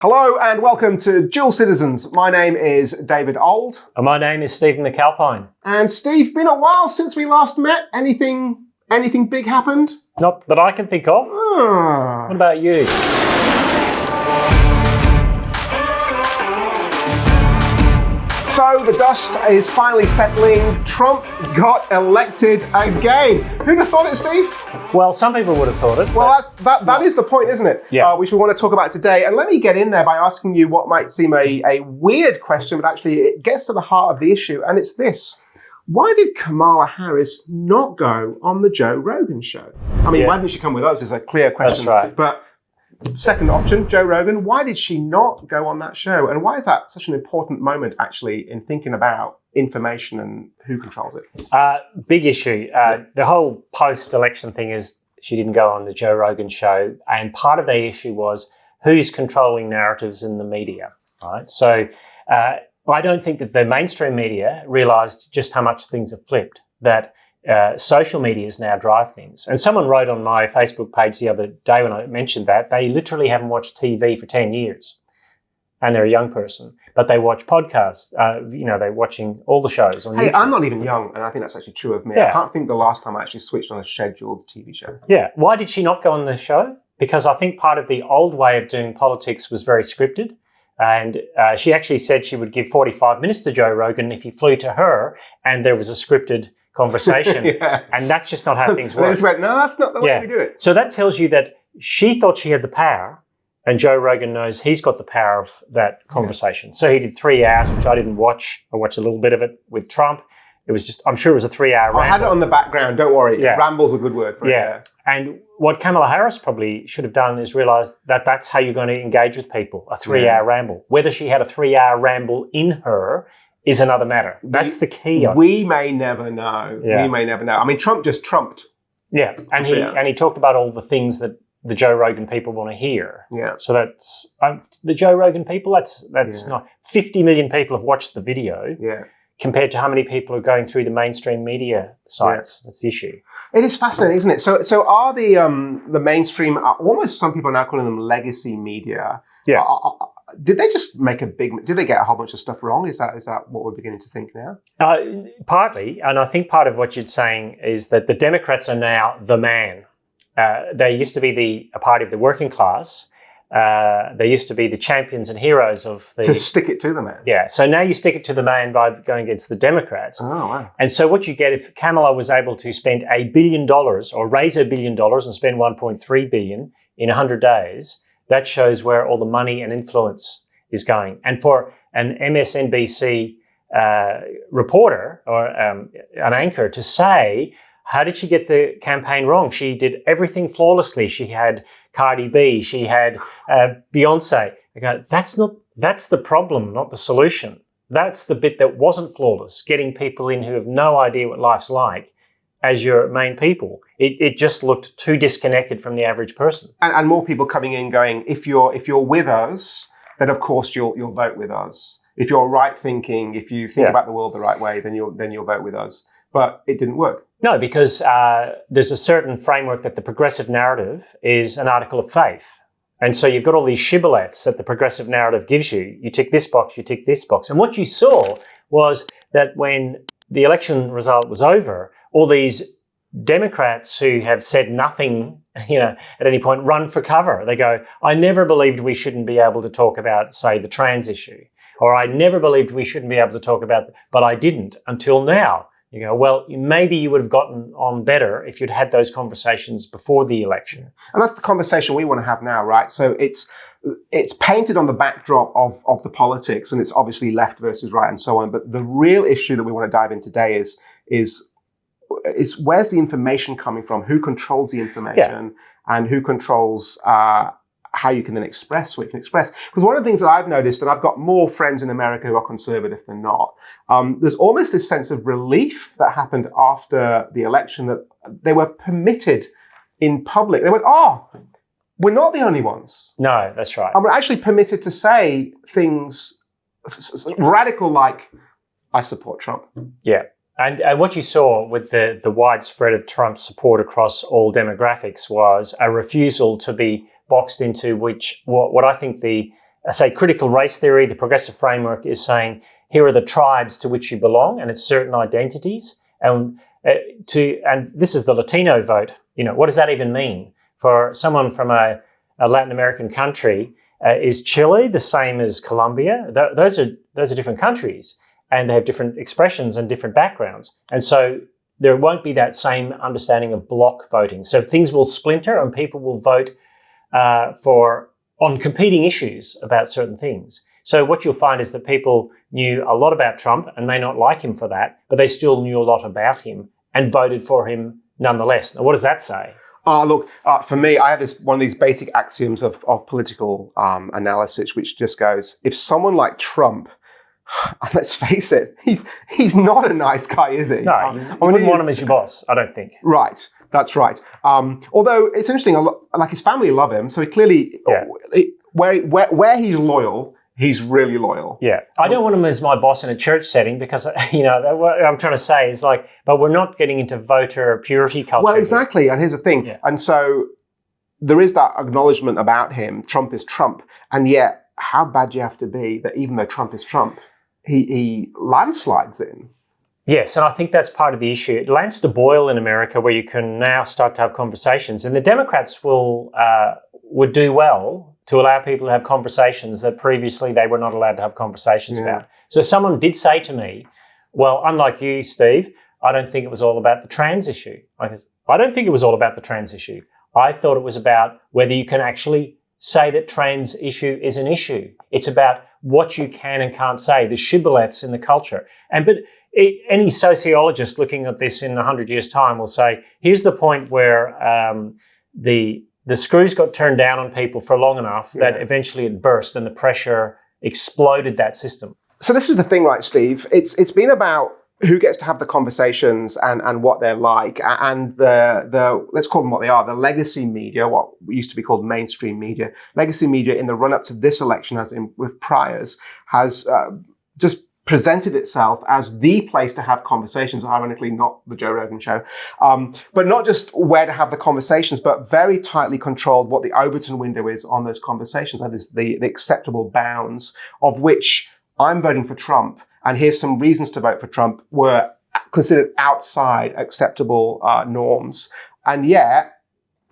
Hello and welcome to Dual Citizens. My name is David Ould. And my name is Stephen McAlpine. And Steve, been a while since we last met. Anything big happened? Not that I can think of. What about you? So the dust is finally settling. Trump got elected again. Who'd have thought it, Steve? Well, some people would have thought it. Well, that is the point, isn't it? Yeah. Which we want to talk about today. And let me get in there by asking you what might seem a weird question, but actually it gets to the heart of the issue. And it's this. Why did Kamala Harris not go on the Joe Rogan show? I mean, why didn't she come with us is a clear question. That's right. But second option, Joe Rogan, why did she not go on that show? And why is that such an important moment, actually, in thinking about information and who controls it? Big issue. The whole post-election thing is she didn't go on the Joe Rogan show. And part of the issue was who's controlling narratives in the media, right? So I don't think that the mainstream media realised just how much things have flipped, that social medias now drive things. And someone wrote on my Facebook page the other day when I mentioned that they literally haven't watched TV for 10 years and they're a young person, but they watch podcasts. They're watching all the shows on YouTube. Hey, I'm not even young, and I think that's actually true of me. Yeah. I can't think the last time I actually switched on a scheduled TV show. Yeah. Why did she not go on the show? Because I think part of the old way of doing politics was very scripted. And she actually said she would give 45 minutes to Joe Rogan if he flew to her and there was a scripted conversation. Yeah. And that's just not how things work. They just went, no, that's not the way we do it. So that tells you that she thought she had the power and Joe Rogan knows he's got the power of that conversation. Yeah. So he did 3 hours, which I didn't watch. I watched a little bit of it with Trump. It was just, I'm sure it was a 3-hour ramble. I had it on the background, don't worry. Yeah. Ramble's a good word for it. Yeah. And what Kamala Harris probably should have done is realised that that's how you're going to engage with people, a 3-hour ramble. Whether she had a 3-hour ramble in her is another matter. That's the key. We may never know. Yeah. We may never know. I mean, Trump just trumped. Yeah, and he talked about all the things that the Joe Rogan people want to hear. Yeah. So that's the Joe Rogan people. That's not 50 million people have watched the video. Yeah. Compared to how many people are going through the mainstream media sites. That's the issue. It is fascinating, isn't it? So are the mainstream, almost some people are now calling them legacy media. Yeah. Did they just did they get a whole bunch of stuff wrong? Is that what we're beginning to think now? Partly, and I think part of what you're saying is that the Democrats are now the man. They used to be a party of the working class. They used to be the champions and heroes of the... To stick it to the man. Yeah, so now you stick it to the man by going against the Democrats. Oh, wow. And so what you get, if Kamala was able to spend $1 billion or raise $1 billion and spend $1.3 billion in 100 days, that shows where all the money and influence is going. And for an MSNBC reporter or an anchor to say, how did she get the campaign wrong? She did everything flawlessly. She had Cardi B. She had Beyonce. I go, that's the problem, not the solution. That's the bit that wasn't flawless, getting people in who have no idea what life's like as your main people. It just looked too disconnected from the average person. And more people coming in going, if you're with us, then of course you'll vote with us. If you're right thinking, if you think about the world the right way, then you'll vote with us. But it didn't work. No, because there's a certain framework that the progressive narrative is an article of faith. And so you've got all these shibboleths that the progressive narrative gives you. You tick this box, you tick this box. And what you saw was that when the election result was over, all these Democrats who have said nothing, at any point, run for cover. They go, I never believed we shouldn't be able to talk about, say, the trans issue. Or I never believed we shouldn't be able to talk about, but I didn't until now. You go, well, maybe you would have gotten on better if you'd had those conversations before the election. And that's the conversation we want to have now, right? So it's painted on the backdrop of the politics, and it's obviously left versus right and so on. But the real issue that we want to dive in today is where's the information coming from? Who controls the information, and who controls how you can then express what you can express? Because one of the things that I've noticed, and I've got more friends in America who are conservative than not, there's almost this sense of relief that happened after the election that they were permitted in public. They went, we're not the only ones. No, that's right. And we're actually permitted to say things radical like, I support Trump. Yeah. And what you saw with the widespread of Trump's support across all demographics was a refusal to be boxed into what I think the say, critical race theory, the progressive framework is saying, here are the tribes to which you belong, and it's certain identities. And this is the Latino vote. What does that even mean? For someone from a Latin American country, is Chile the same as Colombia? Those are different countries, and they have different expressions and different backgrounds. And so there won't be that same understanding of block voting. So things will splinter and people will vote on competing issues about certain things. So what you'll find is that people knew a lot about Trump and may not like him for that, but they still knew a lot about him and voted for him nonetheless. Now, what does that say? Look, for me, I have one of these basic axioms of political analysis, which just goes, if someone like Trump, and let's face it, he's not a nice guy, is he? No, you wouldn't want him as your boss, I don't think. Right, that's right. Although it's interesting, like his family love him, so he clearly, where he's loyal, he's really loyal. Yeah, I don't want him as my boss in a church setting because, what I'm trying to say is but we're not getting into voter purity culture. Well, exactly, and here's the thing. Yeah. And so there is that acknowledgement about him, Trump is Trump, and yet how bad do you have to be that even though Trump is Trump, he landslides in? Yes, and I think that's part of the issue. It lands to boil in America where you can now start to have conversations, and the Democrats would do well to allow people to have conversations that previously they were not allowed to have conversations about. So someone did say to me, well, unlike you, Steve, I don't think it was all about the trans issue. I don't think it was all about the trans issue. I thought it was about whether you can actually say that trans issue is an issue. It's about what you can and can't say, the shibboleths in the culture. Any sociologist looking at this in 100 years' time will say, here's the point where the screws got turned down on people for long enough that eventually it burst and the pressure exploded that system. So this is the thing, right, Steve? It's been about who gets to have the conversations and what they're like, and the let's call them what they are, the legacy media, what used to be called mainstream media. Legacy media in the run-up to this election, as in with priors, has just presented itself as the place to have conversations, ironically not the Joe Rogan show, but not just where to have the conversations, but very tightly controlled what the Overton window is on those conversations. That is the acceptable bounds of which I'm voting for Trump, and here's some reasons to vote for Trump, were considered outside acceptable norms. And yet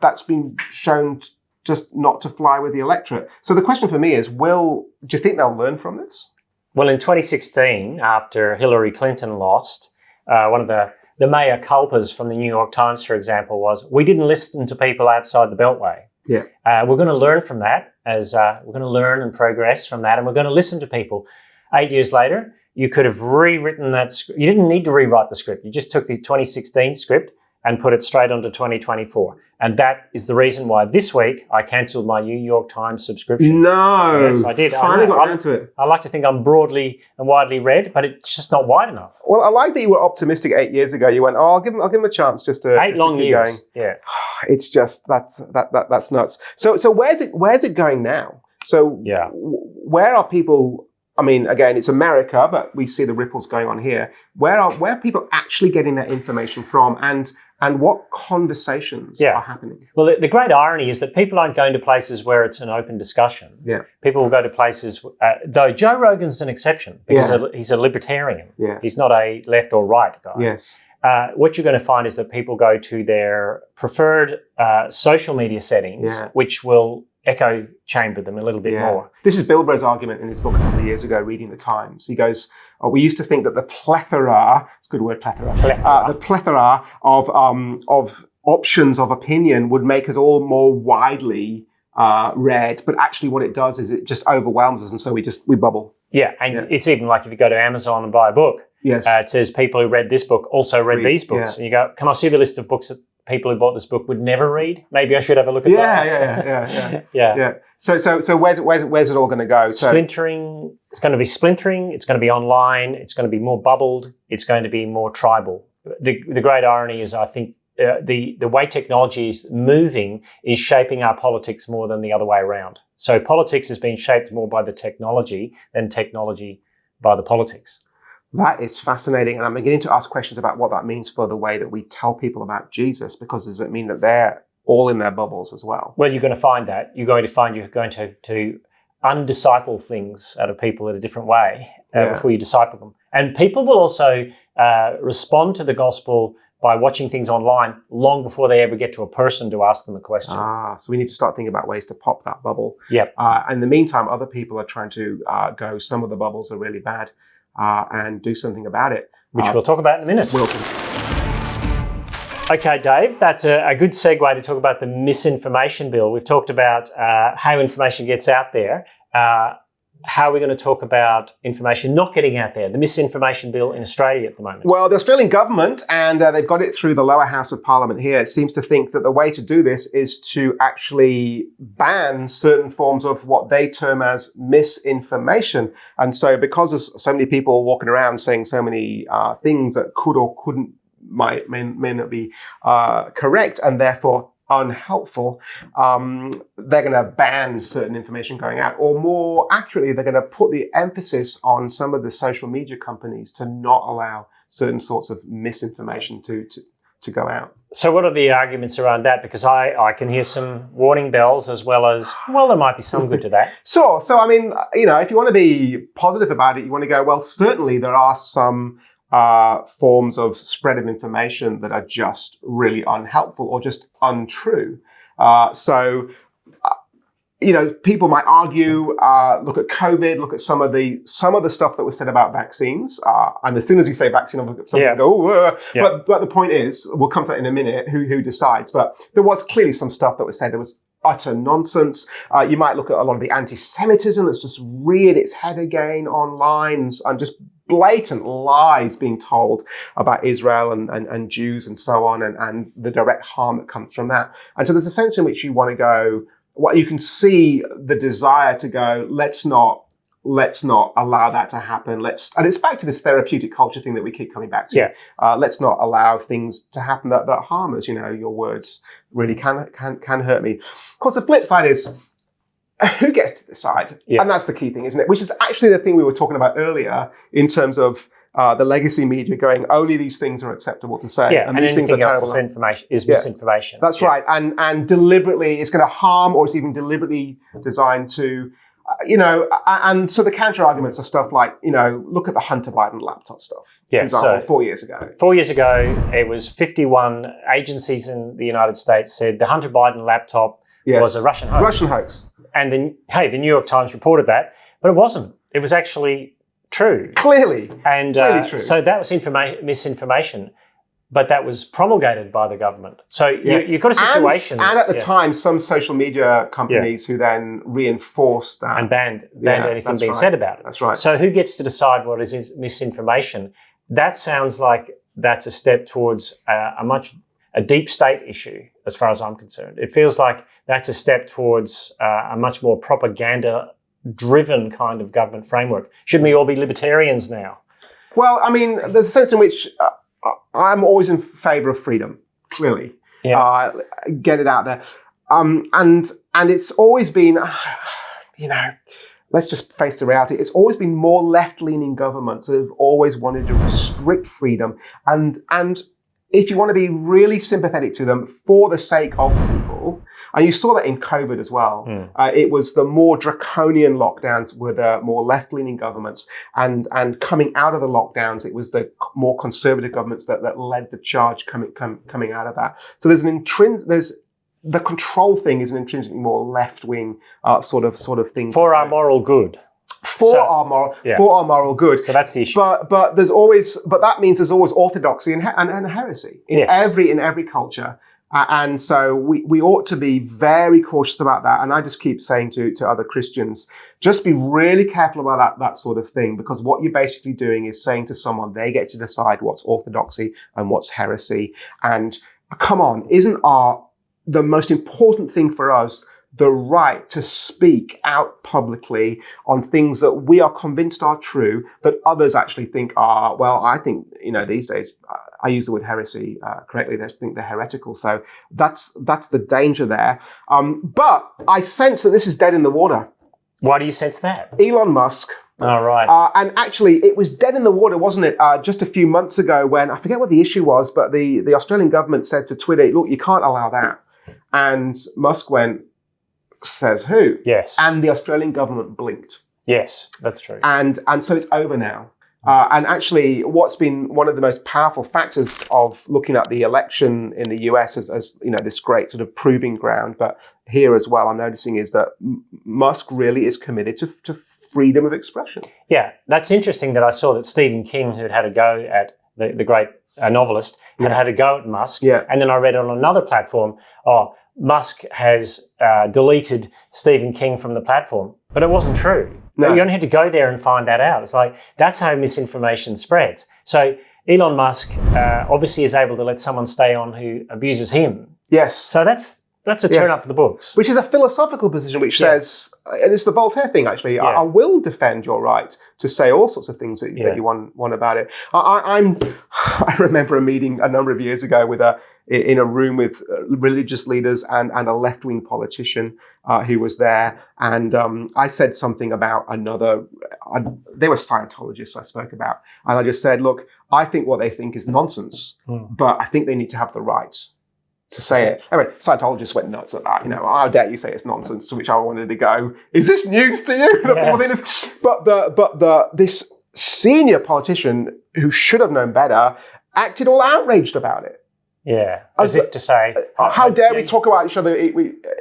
that's been shown just not to fly with the electorate. So the question for me is, do you think they'll learn from this? Well, in 2016, after Hillary Clinton lost, one of the mea culpas from the New York Times, for example, was we didn't listen to people outside the Beltway. Yeah. We're going to learn from that, as we're going to learn and progress from that, and we're going to listen to people. 8 years later, you could have rewritten that script. You didn't need to rewrite the script. You just took the 2016 script and put it straight onto 2024. And that is the reason why this week I cancelled my New York Times subscription. No. Yes, I did. Finally got down to it. I like to think I'm broadly and widely read, but it's just not wide enough. Well, I like that you were optimistic 8 years ago. You went, I'll give him a chance just to 8 long years. Going. Yeah. It's just that's nuts. So where's it going now? So where are people? I mean, again, it's America, but we see the ripples going on here. Where are people actually getting that information from, and what conversations are happening? Well, the great irony is that people aren't going to places where it's an open discussion. Yeah. People will go to places, though Joe Rogan's an exception because he's a libertarian. Yeah. He's not a left or right guy. Yes. What you're going to find is that people go to their preferred social media settings, which will echo chamber them a little bit more. This is Bilbo's argument in his book a couple of years ago, Reading the Times. He goes, we used to think that the plethora, it's a good word, plethora. The plethora of options of opinion would make us all more widely read, but actually what it does is it just overwhelms us, and so we bubble. Yeah, and it's even like if you go to Amazon and buy a book, it says people who read this book also read these books. And you go, can I see the list of books that people who bought this book would never read? Maybe I should have a look at those. Yeah. So where's it all going to go? Splintering. It's going to be splintering. It's going to be online. It's going to be more bubbled. It's going to be more tribal. The great irony is, I think, the way technology is moving is shaping our politics more than the other way around. So politics has been shaped more by the technology than technology by the politics. That is fascinating. And I'm beginning to ask questions about what that means for the way that we tell people about Jesus, because does it mean that they're all in their bubbles as well? Well, you're going to find that. You're going to undisciple things out of people in a different way before you disciple them. And people will also respond to the gospel by watching things online long before they ever get to a person to ask them a question. So we need to start thinking about ways to pop that bubble. Yep. In the meantime, other people are trying to go, some of the bubbles are really bad, and do something about it. Which we'll talk about in a minute. Okay, Dave, that's a good segue to talk about the misinformation bill. We've talked about how information gets out there. How are we going to talk about information not getting out there, the misinformation bill in Australia at the moment? Well, the Australian government, and they've got it through the lower house of parliament here, seems to think that the way to do this is to actually ban certain forms of what they term as misinformation. And so because there's so many people walking around saying so many things that could or couldn't, may not be correct, and therefore unhelpful, they're going to ban certain information going out, or more accurately, they're going to put the emphasis on some of the social media companies to not allow certain sorts of misinformation to go out. So what are the arguments around that? Because I can hear some warning bells as well as, well, there might be some good to that. Sure. So, I mean, if you want to be positive about it, you want to go, well, certainly there are some forms of spread of information that are just really unhelpful or just untrue. People might argue, look at COVID, look at some of the stuff that was said about vaccines. And as soon as you say vaccine, something go, but the point is, we'll come to that in a minute, who decides. But there was clearly some stuff that was said that was utter nonsense. You might look at a lot of the anti-Semitism that's just reared its head again online, and just blatant lies being told about Israel and Jews and so on, and the direct harm that comes from that. And so there's a sense in which you want to go, you can see the desire to go, let's not allow that to happen. And it's back to this therapeutic culture thing that we keep coming back to. Yeah. Let's not allow things to happen that harm us. Your words really can hurt me. Of course, the flip side is, who gets to decide? Yeah. And that's the key thing, isn't it? Which is actually the thing we were talking about earlier in terms of the legacy media going, only these things are acceptable to say. Yeah, and these things are terrible. Is misinformation. That's right. And deliberately, it's going to harm, or it's even deliberately designed to, and so the counter arguments are stuff like, look at the Hunter Biden laptop stuff. Yeah, for example, so 4 years ago. 4 years ago, it was 51 agencies in the United States said the Hunter Biden laptop was a Russian hoax. And then, the New York Times reported that, but it wasn't. It was actually true. Clearly. And Clearly true. So that was misinformation, but that was promulgated by the government. So you've got a situation. And at the time, some social media companies who then reinforced that. And banned anything being said about it. That's right. So who gets to decide what is misinformation? That sounds like that's a step towards a deep state issue, as far as I'm concerned. It feels like that's a step towards a much more propaganda-driven kind of government framework. Shouldn't we all be libertarians now? Well, I mean, there's a sense in which I'm always in favour of freedom, clearly. Yeah. Get it out there. And it's always been, let's just face the reality. It's always been more left-leaning governments that have always wanted to restrict freedom. And if you want to be really sympathetic to them for the sake of people, and you saw that in COVID as well, it was the more draconian lockdowns were the more left-leaning governments, and coming out of the lockdowns, it was the more conservative governments that led the charge coming out of that. So there's the control thing is an intrinsically more left-wing sort of thing. For our moral good. For our moral good. So that's the issue. But that means there's always orthodoxy and heresy in every culture. And so we ought to be very cautious about that. And I just keep saying to other Christians, just be really careful about that sort of thing, because what you're basically doing is saying to someone, they get to decide what's orthodoxy and what's heresy. And come on, isn't the most important thing for us the right to speak out publicly on things that we are convinced are true, that others actually think are, well, I think, these days, I use the word heresy correctly, they think they're heretical. So that's the danger there. But I sense that this is dead in the water. Why do you sense that? Elon Musk. Oh, right. And actually, it was dead in the water, wasn't it? Just a few months ago when, I forget what the issue was, but the Australian government said to Twitter, look, you can't allow that. And Musk went, says who. Yes. And the Australian government blinked. Yes, that's true. And so it's over now. And actually, what's been one of the most powerful factors of looking at the election in the US as this great sort of proving ground, but here as well, I'm noticing is that Musk really is committed to freedom of expression. Yeah, that's interesting that I saw that Stephen King, who had a go at the great novelist, had a go at Musk. Yeah. And then I read on another platform, Musk has deleted Stephen King from the platform. But it wasn't true. No. You only had to go there and find that out. It's like, that's how misinformation spreads. So Elon Musk obviously is able to let someone stay on who abuses him. Yes. So that's a turn up for the books. Which is a philosophical position which says, and it's the Voltaire thing actually, I will defend your right to say all sorts of things that you want about it. I remember a meeting a number of years ago in a room with religious leaders and a left-wing politician who was there. And I said something about they were Scientologists I spoke about. And I just said, look, I think what they think is nonsense, but I think they need to have the right to say it. Anyway, Scientologists went nuts at that. How dare you say it's nonsense? To which I wanted to go, is this news to you? That people think this? But this senior politician who should have known better acted all outraged about it. Yeah, as if to say, how dare we talk about each other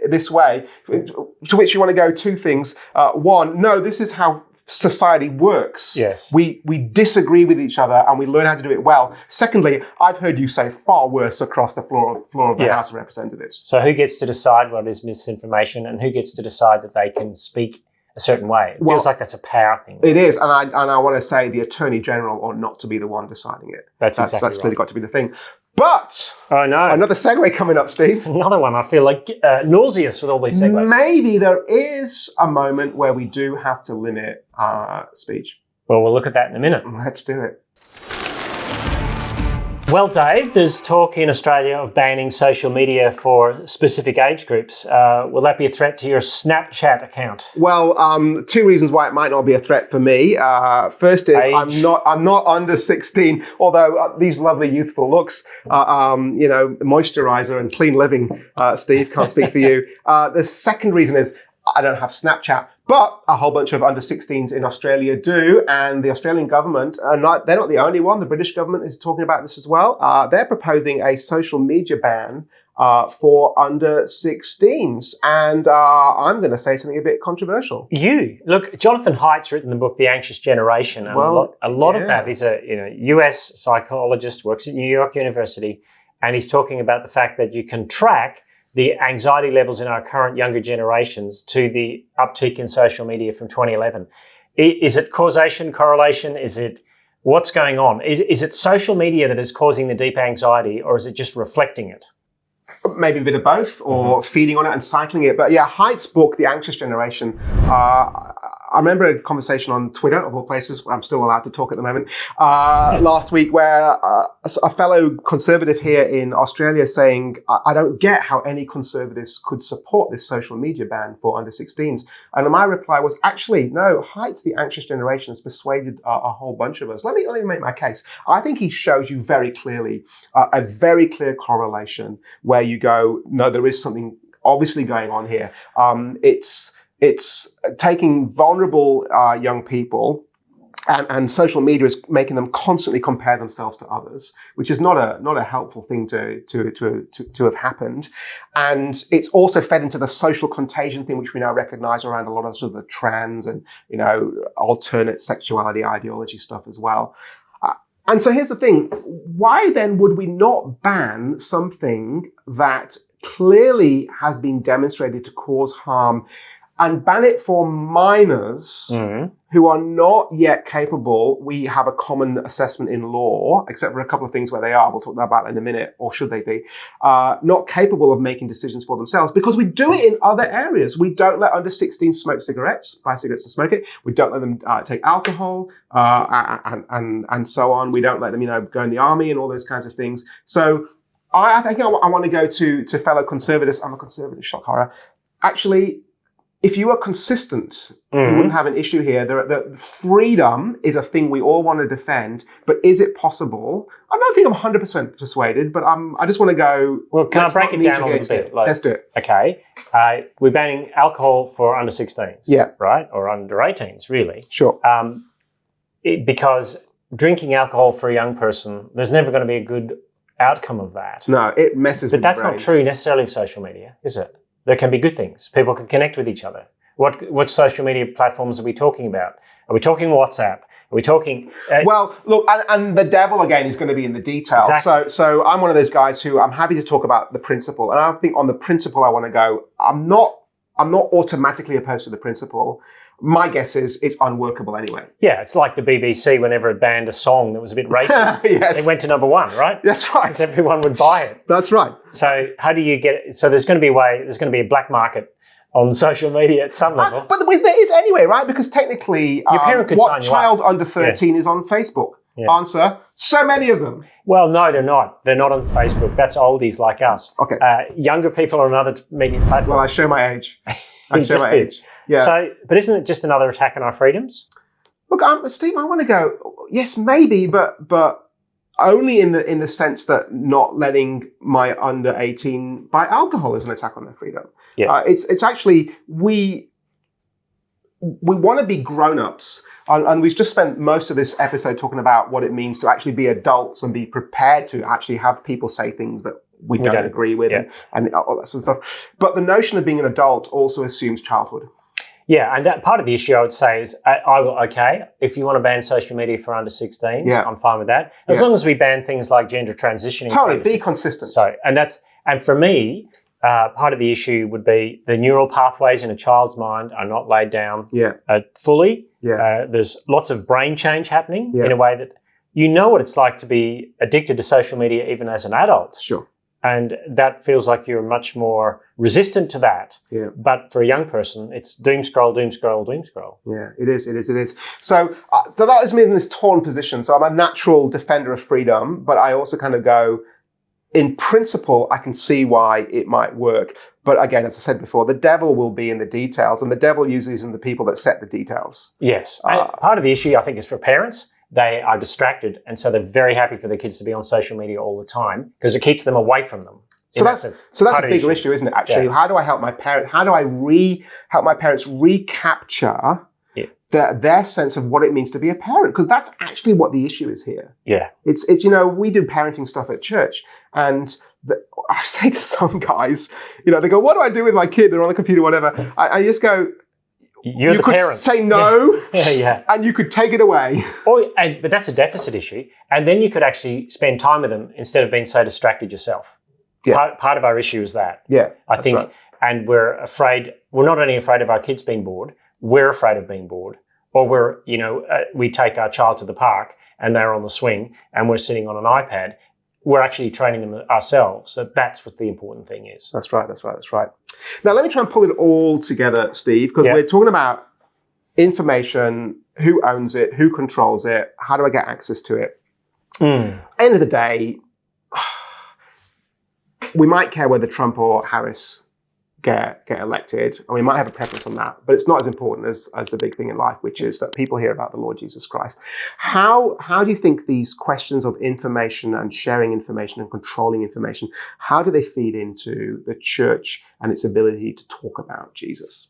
this way? To which you want to go two things. One, no, this is how society works. Yes. We disagree with each other and we learn how to do it well. Secondly, I've heard you say far worse across the floor of the House of Representatives. So who gets to decide what is misinformation and who gets to decide that they can speak a certain way? It feels like that's a power thing. It is, and I want to say the Attorney General ought not to be the one deciding it. That's exactly right. Clearly got to be the thing. But no, another segue coming up, Steve. Another one. I feel like nauseous with all these segues. Maybe there is a moment where we do have to limit speech. Well, we'll look at that in a minute. Let's do it. Well, Dave, there's talk in Australia of banning social media for specific age groups. Will that be a threat to your Snapchat account? Well, two reasons why it might not be a threat for me. First is Age. I'm not under 16, although these lovely youthful looks, moisturizer and clean living, Steve, can't speak for you. The second reason is I don't have Snapchat, but a whole bunch of under 16s in Australia do, and the Australian government, they're not the only one. The British government is talking about this as well. They're proposing a social media ban for under 16s, and I'm going to say something a bit controversial. Look, Jonathan Haidt's written the book *The Anxious Generation*, and a lot of that is a US psychologist, works at New York University, and he's talking about the fact that you can track the anxiety levels in our current younger generations to the uptick in social media from 2011. Is it causation, correlation? Is it what's going on? Is it social media that is causing the deep anxiety, or is it just reflecting it? Maybe a bit of both, or feeding on it and cycling it. But yeah, Haidt's book, *The Anxious Generation*, I remember a conversation on Twitter, of all places, where I'm still allowed to talk at the moment, last week, where a fellow conservative here in Australia saying, I don't get how any conservatives could support this social media ban for under 16s. And my reply was, actually, no, Haidt's *The Anxious Generation* has persuaded a whole bunch of us. Let me make my case. I think he shows you very clearly a very clear correlation where you go, no, there is something obviously going on here. It's taking vulnerable young people, and social media is making them constantly compare themselves to others, which is not a helpful thing to have happened. And it's also fed into the social contagion thing, which we now recognize around a lot of sort of the trans and alternate sexuality ideology stuff as well. And so here's the thing: why then would we not ban something that clearly has been demonstrated to cause harm, and ban it for minors who are not yet capable? We have a common assessment in law, except for a couple of things where they are. We'll talk about that in a minute, or should they be, not capable of making decisions for themselves, because we do it in other areas. We don't let under 16 smoke cigarettes, buy cigarettes and smoke it. We don't let them take alcohol and so on. We don't let them, go in the army and all those kinds of things. So I think I want to go to fellow conservatives. I'm a conservative, shock horror. Actually, if you are consistent, you wouldn't have an issue here. The freedom is a thing we all want to defend, but is it possible? I don't think I'm 100% persuaded, but I just want to go. Well, can I break it down a little bit? Let's do it. Okay. We're banning alcohol for under 16s. Yeah. Right? Or under 18s, really. Sure. Because drinking alcohol for a young person, there's never going to be a good outcome of that. No, it messes with the brain. But that's not true necessarily of social media, is it? There can be good things. People can connect with each other. What social media platforms are we talking about? Are we talking WhatsApp? Are we talking... well, look, and the devil, again, is going to be in the details. Exactly. So I'm one of those guys who I'm happy to talk about the principle. And I think on the principle I want to go, I'm not automatically opposed to the principle. My guess is it's unworkable anyway. Yeah, it's like the BBC whenever it banned a song that was a bit racist. Yes. It went to number one, right? That's right. Because everyone would buy it. That's right. So how do you get it? So there's going to be a black market on social media at some level. But there is anyway, right? Because technically, your parent could sign you child up. under 13 is on Facebook? Yeah. Answer, so many of them. Well, no, they're not. They're not on Facebook. That's oldies like us. Okay. Younger people are on other media platforms. Well, I show my age. I show my age. Yeah. So, but isn't it just another attack on our freedoms? Look, Steve, I want to go, yes, maybe, but only in the sense that not letting my under 18 buy alcohol is an attack on their freedom. Yeah. It's actually, we want to be grown-ups, and we've just spent most of this episode talking about what it means to actually be adults and be prepared to actually have people say things that we don't agree with and all that sort of stuff. But the notion of being an adult also assumes childhood. Yeah, and that part of the issue I would say is, if you want to ban social media for under 16s, I'm fine with that. As long as we ban things like gender transitioning. Totally, be consistent. So, and for me, part of the issue would be the neural pathways in a child's mind are not laid down fully. Yeah. There's lots of brain change happening in a way that you know what it's like to be addicted to social media even as an adult. Sure. And that feels like you're much more resistant to that. Yeah. But for a young person, it's doom scroll, doom scroll, doom scroll. Yeah, it is. So that is me in this torn position. So I'm a natural defender of freedom, but I also kind of go, in principle, I can see why it might work. But again, as I said before, the devil will be in the details, and the devil usually isn't the people that set the details. Yes. Part of the issue, I think, is for parents. They are distracted, and so they're very happy for their kids to be on social media all the time because it keeps them away from them. So that's a bigger issue, isn't it? Actually, how do I help my parent? How do I help my parents recapture their sense of what it means to be a parent? Because that's actually what the issue is here. Yeah, it's we do parenting stuff at church, and I say to some guys, they go, "What do I do with my kid? They're on the computer, whatever." I just go, you could parent. Say no, yeah, and you could take it away. But that's a deficit issue, and then you could actually spend time with them instead of being so distracted yourself. Yeah. Part of our issue is that. Yeah, I think, right. And we're afraid. We're not only afraid of our kids being bored, we're afraid of being bored. Or we take our child to the park and they're on the swing and we're sitting on an iPad. We're actually training them ourselves. So that's what the important thing is. That's right. Now, let me try and pull it all together, Steve, because we're talking about information, who owns it, who controls it, how do I get access to it? End of the day, we might care whether Trump or Harris get elected, and we might have a preference on that, but it's not as important as the big thing in life, which is that people hear about the Lord Jesus Christ. How do you think these questions of information and sharing information and controlling information, how do they feed into the church and its ability to talk about Jesus?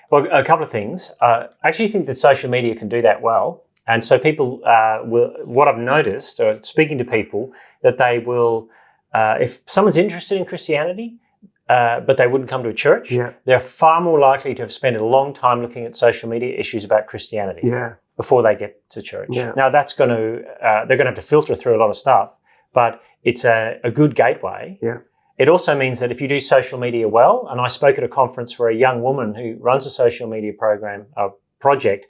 Well, a couple of things. I actually think that social media can do that well. And so people what I've noticed, speaking to people, that they will, if someone's interested in Christianity, but they wouldn't come to a church, they're far more likely to have spent a long time looking at social media issues about Christianity before they get to church. Yeah. Now, that's they're going to have to filter through a lot of stuff, but it's a good gateway. Yeah. It also means that if you do social media well, and I spoke at a conference where a young woman who runs a social media project,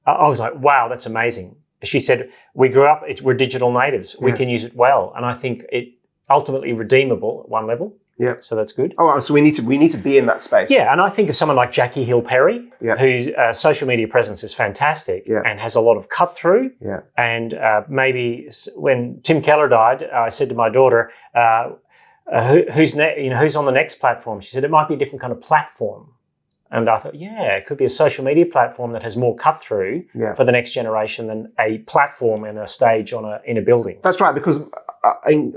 I was like, wow, that's amazing. She said, we grew up, we're digital natives. We can use it well. And I think it ultimately redeemable at one level. Yeah. So that's good. Oh, so we need to be in that space. Yeah, and I think of someone like Jackie Hill Perry, whose social media presence is fantastic and has a lot of cut through. Yeah. And maybe when Tim Keller died, I said to my daughter, who's on the next platform? She said it might be a different kind of platform. And I thought, it could be a social media platform that has more cut through for the next generation than a platform and a stage in a building. That's right, because I'm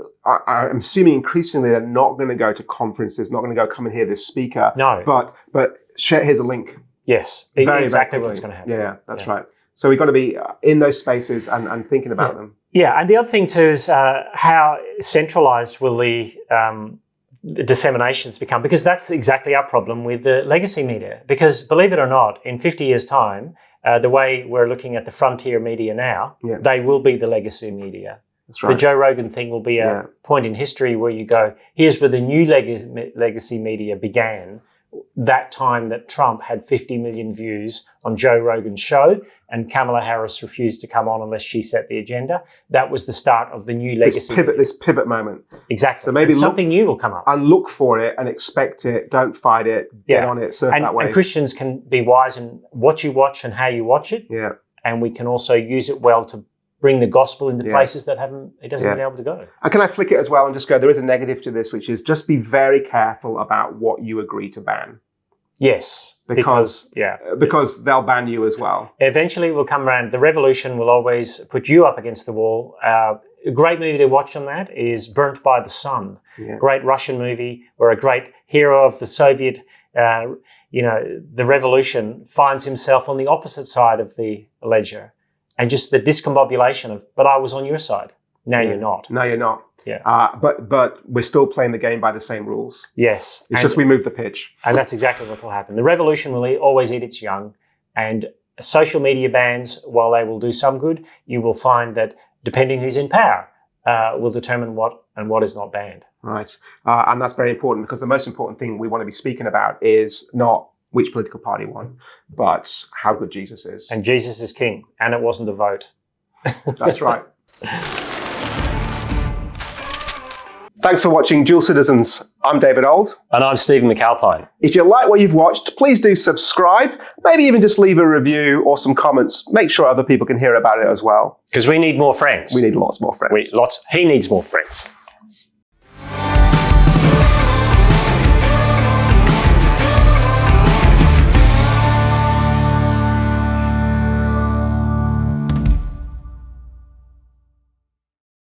assuming increasingly they're not going to go to conferences, not going to go come and hear this speaker. No. But here's a link. Yes, exactly what's going to happen. Yeah, that's right. So we've got to be in those spaces and thinking about them. Yeah, and the other thing too is how centralised will the disseminations become? Because that's exactly our problem with the legacy media. Because believe it or not, in 50 years' time, the way we're looking at the frontier media now, they will be the legacy media. That's right. The Joe Rogan thing will be a point in history where you go, here's where the new legacy media began. That time that Trump had 50 million views on Joe Rogan's show and Kamala Harris refused to come on unless she set the agenda. That was the start of the new legacy. This pivot moment. Exactly. So maybe something new will come up. And look for it and expect it. Don't fight it. Get on it. Surf that way. And Christians can be wise in what you watch and how you watch it. Yeah. And we can also use it well to bring the gospel into places that it hasn't been able to go. And can I flick it as well and just go, there is a negative to this, which is just be very careful about what you agree to ban. Yes. Because they'll ban you as well. Eventually we'll come around. The revolution will always put you up against the wall. A great movie to watch on that is Burnt by the Sun. Yeah. Great Russian movie where a great hero of the Soviet, the revolution finds himself on the opposite side of the ledger. And just the discombobulation of, but I was on your side. Now you're not. No, you're not. Yeah. But we're still playing the game by the same rules. Yes. It's just we moved the pitch. And that's exactly what will happen. The revolution will always eat its young. And social media bans, while they will do some good, you will find that depending who's in power, will determine what and what is not banned. Right. And that's very important because the most important thing we want to be speaking about is not which political party won, but how good Jesus is. And Jesus is king. And it wasn't a vote. That's right. Thanks for watching Dual Citizens. I'm David Ould. And I'm Stephen McAlpine. If you like what you've watched, please do subscribe. Maybe even just leave a review or some comments. Make sure other people can hear about it as well. Because we need more friends. We need lots more friends. He needs more friends.